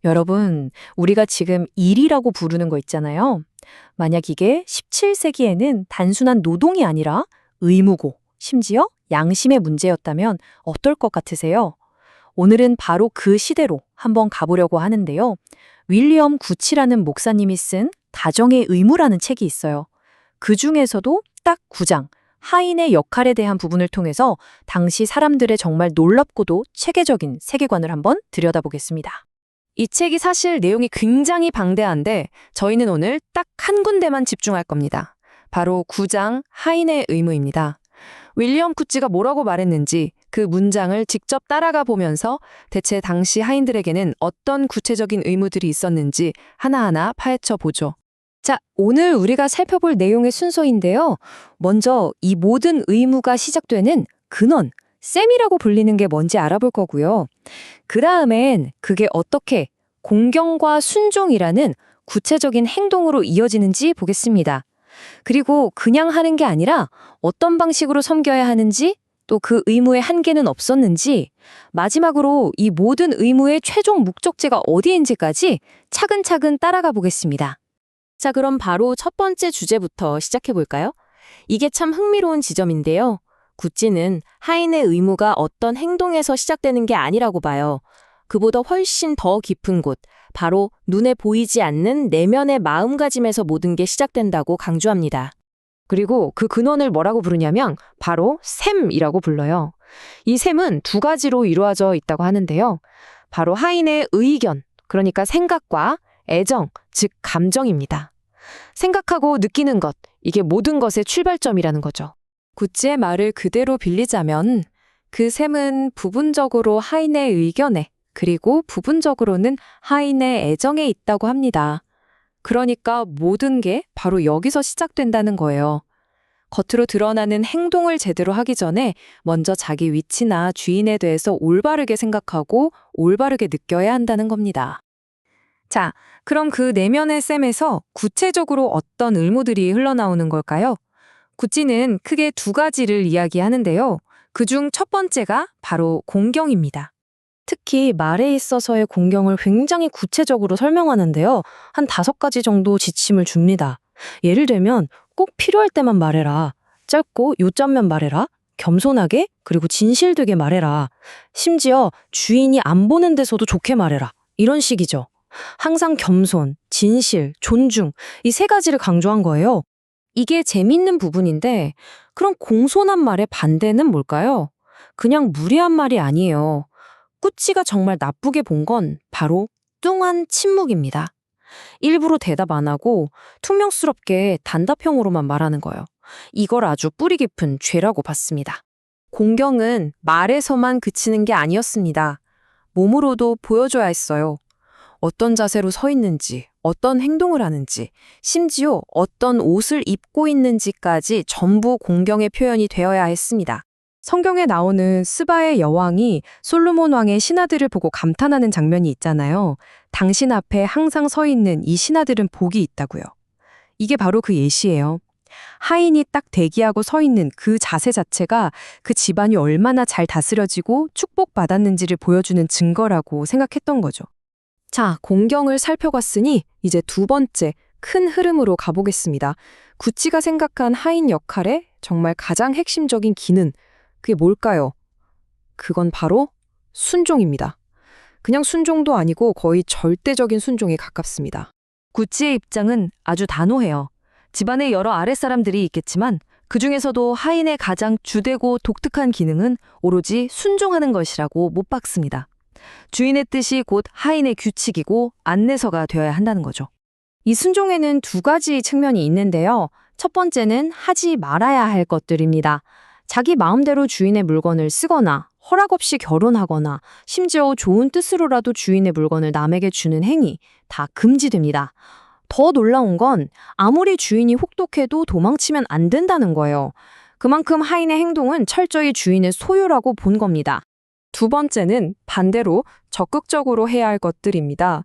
여러분, 우리가 지금 일이라고 부르는 거 있잖아요. 만약 이게 17세기에는 단순한 노동이 아니라 의무고, 심지어 양심의 문제였다면 어떨 것 같으세요? 오늘은 바로 그 시대로 한번 가보려고 하는데요. 윌리엄 구치라는 목사님이 쓴 가정의 의무라는 책이 있어요. 그 중에서도 딱 9장, 하인의 역할에 대한 부분을 통해서 당시 사람들의 정말 놀랍고도 체계적인 세계관을 한번 들여다보겠습니다. 이 책이 사실 내용이 굉장히 방대한데 저희는 오늘 딱 한 군데만 집중할 겁니다. 바로 9장 하인의 의무입니다. 윌리엄 쿠치가 뭐라고 말했는지 그 문장을 직접 따라가 보면서 대체 당시 하인들에게는 어떤 구체적인 의무들이 있었는지 하나하나 파헤쳐 보죠. 자, 오늘 우리가 살펴볼 내용의 순서인데요. 먼저 이 모든 의무가 시작되는 근원, 셈이라고 불리는 게 뭔지 알아볼 거고요. 그 다음엔 그게 어떻게 공경과 순종이라는 구체적인 행동으로 이어지는지 보겠습니다. 그리고 그냥 하는 게 아니라 어떤 방식으로 섬겨야 하는지, 또 그 의무의 한계는 없었는지, 마지막으로 이 모든 의무의 최종 목적지가 어디인지까지 차근차근 따라가 보겠습니다. 자, 그럼 바로 첫 번째 주제부터 시작해 볼까요? 이게 참 흥미로운 지점인데요. 구찌는 하인의 의무가 어떤 행동에서 시작되는 게 아니라고 봐요. 그보다 훨씬 더 깊은 곳, 바로 눈에 보이지 않는 내면의 마음가짐에서 모든 게 시작된다고 강조합니다. 그리고 그 근원을 뭐라고 부르냐면 바로 셈이라고 불러요. 이 셈은 두 가지로 이루어져 있다고 하는데요. 바로 하인의 의견, 그러니까 생각과 애정, 즉 감정입니다. 생각하고 느끼는 것, 이게 모든 것의 출발점이라는 거죠. 구찌의 말을 그대로 빌리자면 그 셈은 부분적으로 하인의 의견에, 그리고 부분적으로는 하인의 애정에 있다고 합니다. 그러니까 모든 게 바로 여기서 시작된다는 거예요. 겉으로 드러나는 행동을 제대로 하기 전에 먼저 자기 위치나 주인에 대해서 올바르게 생각하고 올바르게 느껴야 한다는 겁니다. 자, 그럼 그 내면의 셈에서 구체적으로 어떤 의무들이 흘러나오는 걸까요? 구찌는 크게 두 가지를 이야기하는데요. 그중 첫 번째가 바로 공경입니다. 특히 말에 있어서의 공경을 굉장히 구체적으로 설명하는데요. 한 5가지 정도 지침을 줍니다. 예를 들면 꼭 필요할 때만 말해라. 짧고 요점만 말해라. 겸손하게 그리고 진실되게 말해라. 심지어 주인이 안 보는 데서도 좋게 말해라. 이런 식이죠. 항상 겸손, 진실, 존중 이 3가지를 강조한 거예요. 이게 재밌는 부분인데 그럼 공손한 말의 반대는 뭘까요? 그냥 무례한 말이 아니에요. 꾸치가 정말 나쁘게 본 건 바로 뚱한 침묵입니다. 일부러 대답 안 하고 퉁명스럽게 단답형으로만 말하는 거예요. 이걸 아주 뿌리 깊은 죄라고 봤습니다. 공경은 말에서만 그치는 게 아니었습니다. 몸으로도 보여줘야 했어요. 어떤 자세로 서 있는지, 어떤 행동을 하는지, 심지어 어떤 옷을 입고 있는지까지 전부 공경의 표현이 되어야 했습니다. 성경에 나오는 스바의 여왕이 솔로몬 왕의 신하들을 보고 감탄하는 장면이 있잖아요. 당신 앞에 항상 서 있는 이 신하들은 복이 있다고요. 이게 바로 그 예시예요. 하인이 딱 대기하고 서 있는 그 자세 자체가 그 집안이 얼마나 잘 다스려지고 축복받았는지를 보여주는 증거라고 생각했던 거죠. 자, 공경을 살펴봤으니 이제 두 번째 큰 흐름으로 가보겠습니다. 구찌가 생각한 하인 역할의 정말 가장 핵심적인 기능, 그게 뭘까요? 그건 바로 순종입니다. 그냥 순종도 아니고 거의 절대적인 순종에 가깝습니다. 구찌의 입장은 아주 단호해요. 집안에 여러 아랫사람들이 있겠지만 그중에서도 하인의 가장 주되고 독특한 기능은 오로지 순종하는 것이라고 못 박습니다. 주인의 뜻이 곧 하인의 규칙이고 안내서가 되어야 한다는 거죠. 이 순종에는 2가지 측면이 있는데요. 첫 번째는 하지 말아야 할 것들입니다. 자기 마음대로 주인의 물건을 쓰거나 허락 없이 결혼하거나 심지어 좋은 뜻으로라도 주인의 물건을 남에게 주는 행위 다 금지됩니다. 더 놀라운 건 아무리 주인이 혹독해도 도망치면 안 된다는 거예요. 그만큼 하인의 행동은 철저히 주인의 소유라고 본 겁니다. 두 번째는 반대로 적극적으로 해야 할 것들입니다.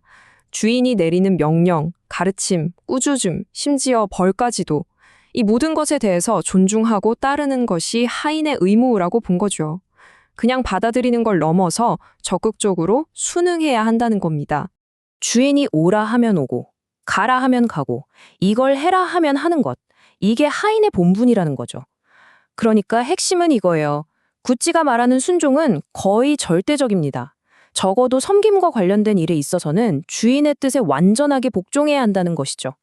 주인이 내리는 명령, 가르침, 꾸짖음, 심지어 벌까지도 이 모든 것에 대해서 존중하고 따르는 것이 하인의 의무라고 본 거죠. 그냥 받아들이는 걸 넘어서 적극적으로 순응해야 한다는 겁니다. 주인이 오라 하면 오고, 가라 하면 가고, 이걸 해라 하면 하는 것. 이게 하인의 본분이라는 거죠. 그러니까 핵심은 이거예요. 구찌가 말하는 순종은 거의 절대적입니다. 적어도 섬김과 관련된 일에 있어서는 주인의 뜻에 완전하게 복종해야 한다는 것이죠.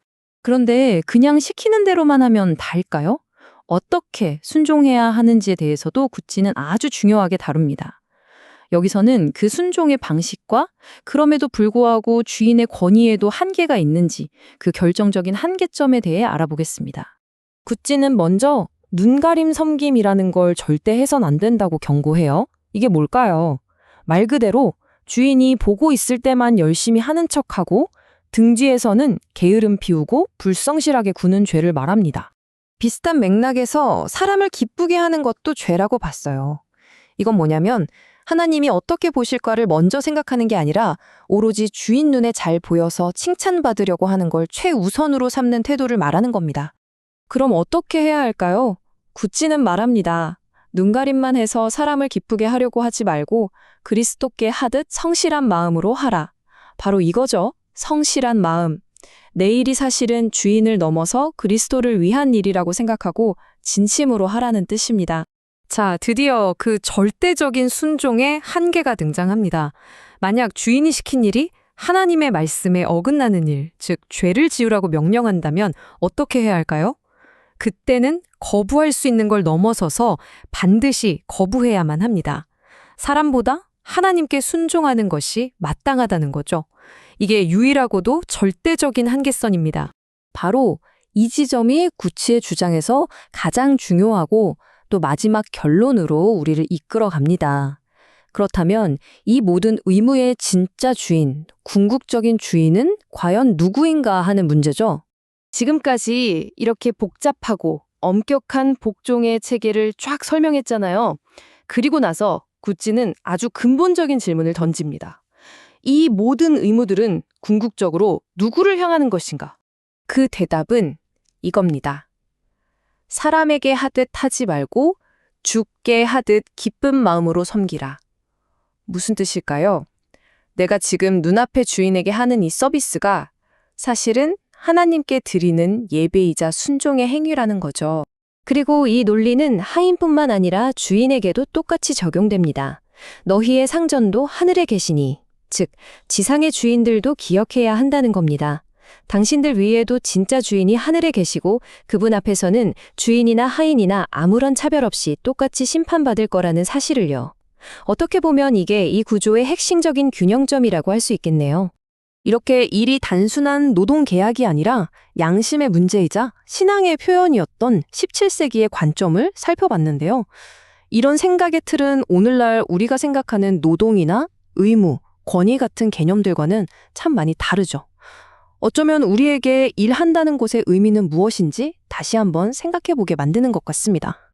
그런데 그냥 시키는 대로만 하면 다일까요? 어떻게 순종해야 하는지에 대해서도 구찌는 아주 중요하게 다룹니다. 여기서는 그 순종의 방식과 그럼에도 불구하고 주인의 권위에도 한계가 있는지 그 결정적인 한계점에 대해 알아보겠습니다. 구찌는 먼저 눈가림 섬김이라는 걸 절대 해선 안 된다고 경고해요. 이게 뭘까요? 말 그대로 주인이 보고 있을 때만 열심히 하는 척하고 등 뒤에서는 게으름 피우고 불성실하게 구는 죄를 말합니다. 비슷한 맥락에서 사람을 기쁘게 하는 것도 죄라고 봤어요. 이건 뭐냐면 하나님이 어떻게 보실까를 먼저 생각하는 게 아니라 오로지 주인 눈에 잘 보여서 칭찬받으려고 하는 걸 최우선으로 삼는 태도를 말하는 겁니다. 그럼 어떻게 해야 할까요? 구찌는 말합니다. 눈가림만 해서 사람을 기쁘게 하려고 하지 말고 그리스도께 하듯 성실한 마음으로 하라. 바로 이거죠. 성실한 마음. 내 일이 사실은 주인을 넘어서 그리스도를 위한 일이라고 생각하고 진심으로 하라는 뜻입니다. 자, 드디어 그 절대적인 순종의 한계가 등장합니다. 만약 주인이 시킨 일이 하나님의 말씀에 어긋나는 일, 즉 죄를 지으라고 명령한다면 어떻게 해야 할까요? 그때는 거부할 수 있는 걸 넘어서서 반드시 거부해야만 합니다. 사람보다 하나님께 순종하는 것이 마땅하다는 거죠. 이게 유일하고도 절대적인 한계선입니다. 바로 이 지점이 구찌의 주장에서 가장 중요하고 또 마지막 결론으로 우리를 이끌어 갑니다. 그렇다면 이 모든 의무의 진짜 주인, 궁극적인 주인은 과연 누구인가 하는 문제죠. 지금까지 이렇게 복잡하고 엄격한 복종의 체계를 쫙 설명했잖아요. 그리고 나서 구찌는 아주 근본적인 질문을 던집니다. 이 모든 의무들은 궁극적으로 누구를 향하는 것인가? 그 대답은 이겁니다. 사람에게 하듯 하지 말고 주께 하듯 기쁜 마음으로 섬기라. 무슨 뜻일까요? 내가 지금 눈앞의 주인에게 하는 이 서비스가 사실은 하나님께 드리는 예배이자 순종의 행위라는 거죠. 그리고 이 논리는 하인뿐만 아니라 주인에게도 똑같이 적용됩니다. 너희의 상전도 하늘에 계시니, 즉 지상의 주인들도 기억해야 한다는 겁니다. 당신들 위에도 진짜 주인이 하늘에 계시고 그분 앞에서는 주인이나 하인이나 아무런 차별 없이 똑같이 심판받을 거라는 사실을요. 어떻게 보면 이게 이 구조의 핵심적인 균형점이라고 할 수 있겠네요. 이렇게 일이 단순한 노동 계약이 아니라 양심의 문제이자 신앙의 표현이었던 17세기의 관점을 살펴봤는데요. 이런 생각의 틀은 오늘날 우리가 생각하는 노동이나 의무, 권위 같은 개념들과는 참 많이 다르죠. 어쩌면 우리에게 일한다는 것의 의미는 무엇인지 다시 한번 생각해보게 만드는 것 같습니다.